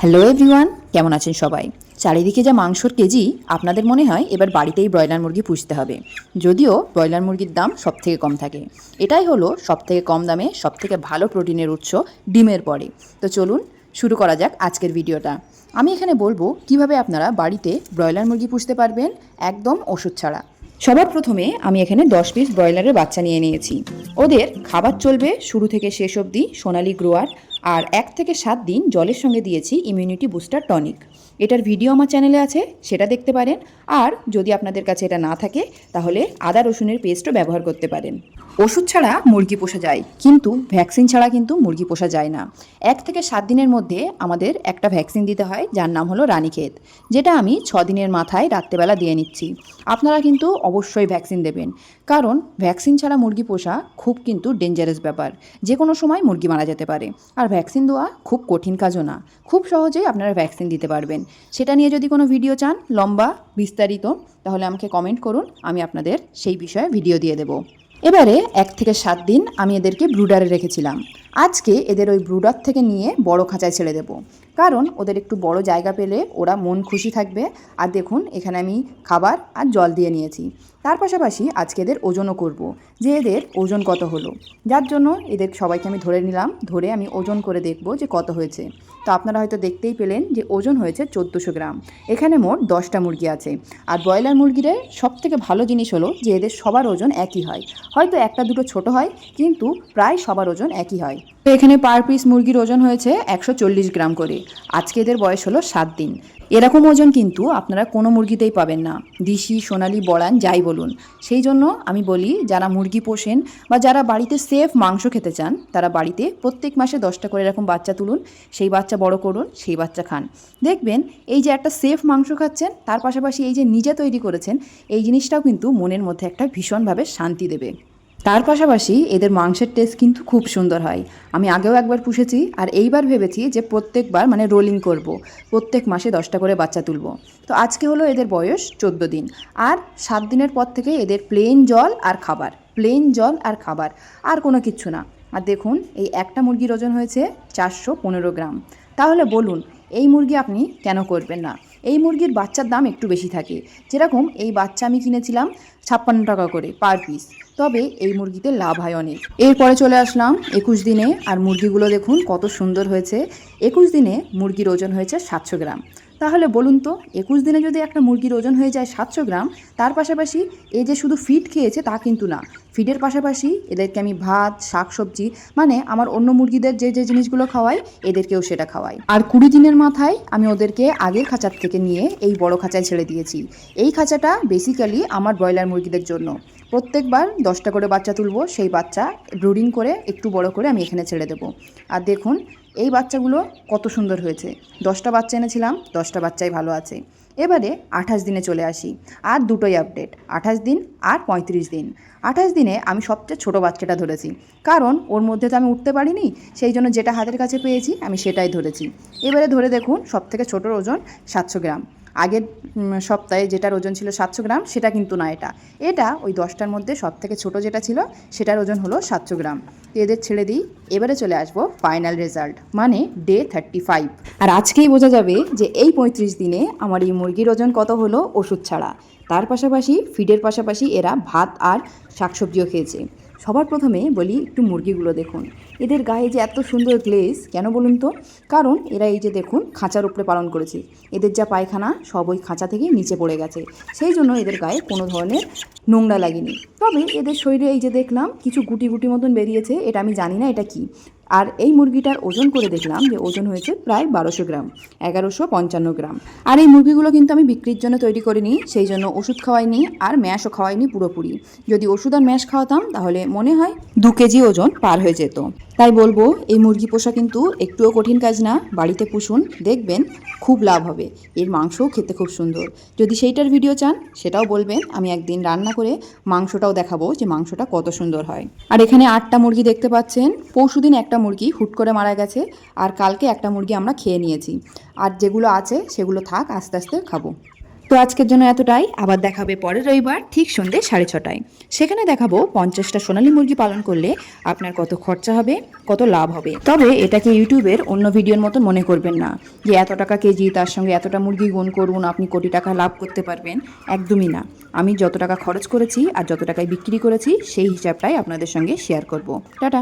Hello everyone, কেমন আছেন সবাই? চারিদিকে যা মাংসর কেজি, আপনাদের মনে হয় এবার বাড়িতেই ব্রয়লার মুরগি পুষতে হবে। যদিও ব্রয়লার মুরগির দাম সবথেকে কম থাকে। এটাই হলো সবথেকে কম দামে সবথেকে ভালো প্রোটিনের উৎস ডিমের পরে। তো চলুন শুরু করা যাক আজকের ভিডিওটা। আমি এখানে বলবো কিভাবে আপনারা বাড়িতে ব্রয়লার মুরগি পুষতে পারবেন একদম ওষুধ ছাড়া। সবার প্রথমে আমি এখানে 10 পিস ব্রয়লারের বাচ্চা নিয়ে নিয়েছি। ওদের খাবার চলবে শুরু থেকে শেষ অবধি সোনালি গ্রোয়ার, আর 1 থেকে 7 দিন জলের সঙ্গে দিয়েছি ইমিউনিটি বুস্টার টনিক। এটার ভিডিও আমার চ্যানেলে আছে, সেটা দেখতে পারেন। আর যদি আপনাদের কাছে এটা না থাকে তাহলে আদা রসুনের পেস্টও ব্যবহার করতে পারেন। ওষুধ ছাড়া মুরগি পোষা যায়, কিন্তু ভ্যাকসিন ছাড়া কিন্তু মুরগি পোষা যায় না। 1 থেকে 7 দিনের মধ্যে আমাদের একটা ভ্যাকসিন দিতে হয়, যার নাম হলো রানীক্ষেত, যেটা আমি 6 দিনের মাথায় রাত্রেবেলা দিয়ে নিচ্ছি। আপনারা কিন্তু অবশ্যই ভ্যাকসিন দেবেন, কারণ ভ্যাকসিন ছাড়া মুরগি পোষা খুব কিন্তু ডেঞ্জারাস ব্যাপার। যে কোনো সময় মুরগি মারা যেতে পারে। আর ভ্যাকসিন দেওয়া খুব কঠিন কাজও না, খুব সহজেই আপনারা ভ্যাকসিন দিতে পারবেন। সেটা নিয়ে যদি কোনো ভিডিও চান লম্বা বিস্তারিত, তাহলে আমাকে কমেন্ট করুন, আমি আপনাদের সেই বিষয়ে ভিডিও দিয়ে দেবো। এবারে 1 থেকে 7 দিন আমি এদেরকে ব্রুডারে রেখেছিলাম। আজকে এদের ওই ব্রুডার থেকে নিয়ে বড় খাঁচায় ছেড়ে দেবো, কারণ ওদের একটু বড় জায়গা পেলে ওরা মন খুশি থাকবে। আর দেখুন এখানে আমি খাবার আর জল দিয়ে নিয়েছি। তার পাশাপাশি আজকে এদের ওজনও করব, যে এদের ওজন কত হলো। যার জন্য এদের সবাইকে আমি ধরে নিলাম, ধরে আমি ওজন করে দেখব যে কত হয়েছে। তো আপনারা হয়তো দেখতেই পেলেন যে ওজন হয়েছে 1400 গ্রাম। এখানে মোট 10টা মুরগি আছে। আর ব্রয়লার মুরগিদের সবথেকে ভালো জিনিস হলো যে এদের সবার ওজন একই হয়। হয়তো একটা দুটো ছোট হয়, কিন্তু প্রায় সবার ওজন একই হয়। তো এখানে পার পিস মুরগির ওজন হয়েছে 140 গ্রাম করে। আজকে এদের বয়স হলো 7 দিন। এরকম ওজন কিন্তু আপনারা কোনো মুরগিতেই পাবেন না, দিশি সোনালি বড়ান যাই বলুন। সেই জন্য আমি বলি, যারা মুরগি পোষেন বা যারা বাড়িতে সেফ মাংস খেতে চান, তারা বাড়িতে প্রত্যেক মাসে 10টা করে এরকম বাচ্চা তুলুন, সেই বাচ্চা বড় করুন, সেই বাচ্চা খান। দেখবেন এই যে একটা সেফ মাংস খাচ্ছেন, তার পাশাপাশি এই যে নিজে তৈরি করেছেন, এই জিনিসটাও কিন্তু মনের মধ্যে একটা ভীষণভাবে শান্তি দেবে। তার পাশাপাশি এদের মাংসের টেস্ট কিন্তু খুব সুন্দর হয়। আমি আগেও একবার পুষেছি, আর এইবার ভেবেছি যে প্রত্যেকবার মানে রোলিং করব, প্রত্যেক মাসে 10টা করে বাচ্চা তুলব। তো আজকে হলো এদের বয়স 14 দিন। আর 7 দিনের পর থেকে এদের প্লেন জল আর খাবার, প্লেন জল আর খাবার, আর কোনো কিচ্ছু না। আর দেখুন এই একটা মুরগির ওজন হয়েছে 415 গ্রাম। তাহলে বলুন এই মুরগি আপনি কেন করবেন না? এই মুরগির বাচ্চার দাম একটু বেশি থাকে। যেরকম এই বাচ্চা আমি কিনেছিলাম 56 টাকা করে পার পিস, তবে এই মুরগিতে লাভ হয় অনেক। এরপরে চলে আসলাম 21 দিনে, আর মুরগিগুলো দেখুন কত সুন্দর হয়েছে। 21 দিনে মুরগির ওজন হয়েছে 700 গ্রাম। তাহলে বলুন তো 21 দিনে যদি একটা মুরগির ওজন হয়ে যায় 700 গ্রাম, তার পাশাপাশি এই যে শুধু ফিড খেয়েছে তা কিন্তু না, ফিডের পাশাপাশি এদেরকে আমি ভাত শাকসবজি মানে আমার অন্য মুরগিদের যে যে জিনিসগুলো খাওয়াই এদেরকেও সেটা খাওয়াই। আর 20 দিনের মাথায় আমি ওদেরকে আগের খাঁচার থেকে নিয়ে এই বড় খাঁচায় ছেড়ে দিয়েছি। এই খাঁচাটা বেসিক্যালি আমার ব্রয়লার মুরগিদের জন্য। প্রত্যেকবার 10টা করে বাচ্চা তুলবো, সেই বাচ্চা ব্রুডিং করে একটু বড় করে আমি এখানে ছেড়ে দেবো। আর দেখুন এই বাচ্চাগুলো কত সুন্দর হয়েছে। 10টা বাচ্চা এনেছিলাম, 10টা বাচ্চাই ভালো আছে। এবারে 28 দিনে চলে আসি। আর দুটোই আপডেট, 28 দিন আর 35 দিন। 28 দিনে আমি সবচেয়ে ছোটো বাচ্চাটা ধরেছি, কারণ ওর মধ্যে তো আমি উঠতে পারিনি, সেই জন্য যেটা হাতের কাছে পেয়েছি আমি সেটাই ধরেছি। এবারে ধরে দেখুন সবথেকে ছোটোর ওজন 700 গ্রাম। আগের সপ্তাহে যেটার ওজন ছিল 700 গ্রাম সেটা কিন্তু না, এটা ওই 10টার মধ্যে সবথেকে ছোটো যেটা ছিল সেটার ওজন হলো 700 গ্রাম। তো এদের ছেড়ে দিই। এবারে চলে আসবো ফাইনাল রেজাল্ট মানে ডে 35। আর আজকেই বোঝা যাবে যে এই 35 দিনে আমার এই মুরগির ওজন কত হলো ওষুধ ছাড়া। তার পাশাপাশি ফিডের পাশাপাশি এরা ভাত আর শাকসবজিও খেয়েছে। সবার প্রথমে বলি একটু মুরগিগুলো দেখুন, এদের গায়ে যে এত সুন্দর গ্লেজ কেন বলুন তো? কারণ এরা এই যে দেখুন খাঁচার উপরে পালন করেছে, এদের যা পায়খানা সব ওই খাঁচা থেকে নিচে পড়ে গেছে, সেই জন্য এদের গায়ে কোনো ধরনের নোংরা লাগেনি। তবে এদের শরীরে এই যে দেখলাম কিছু গুটি গুটি মতন বেরিয়েছে, এটা আমি জানি না এটা কি। আর এই মুরগিটার ওজন করে দেখলাম যে ওজন হয়েছে প্রায় 1200 গ্রাম, 1155 গ্রাম। আর এই মুরগিগুলো কিন্তু আমি বিক্রির জন্য তৈরি করিনি, সেই জন্য ওষুধ খাওয়াইনি আর ম্যাশও খাওয়াইনি পুরোপুরি। যদি ওষুধ আর ম্যাশ খাওয়াতাম তাহলে মনে হয় 2 কেজি ওজন পার হয়ে যেত। তাই বলবো এই মুরগি পোষা কিন্তু একটুও কঠিন কাজ না, বাড়িতে পুষুন, দেখবেন খুব লাভ হবে। এর মাংসও খেতে খুব সুন্দর। যদি সেইটার ভিডিও চান সেটাও বলবেন, আমি একদিন রান্না করে মাংসটাও দেখাবো যে মাংসটা কত সুন্দর হয়। আর এখানে 8টা মুরগি দেখতে পাচ্ছেন। পরশুদিন একটা মুরগি হুট করে মারা গেছে, আর কালকে একটা মুরগি আমরা খেয়ে নিয়েছি। আর যেগুলো আছে সেগুলো থাক, আস্তে আস্তে খাবো। তো আজকের জন্য এতটাই। আবার দেখাবে পরের রবিবার ঠিক সন্ধ্যে 6:30টায়। সেখানে দেখাবো 50টা সোনালী মুরগি পালন করলে আপনার কত খরচা হবে, কত লাভ হবে। তবে এটাকে ইউটিউবের অন্য ভিডিওর মতো মনে করবেন না যে এত টাকা কেজি, তার সঙ্গে এতটা মুরগি গুণ করুন, আপনি কোটি টাকা লাভ করতে পারবেন। একদমই না। আমি যত টাকা খরচ করেছি আর যত টাকায় বিক্রি করেছি সেই হিসাবটাই আপনাদের সঙ্গে শেয়ার করব। টাটা।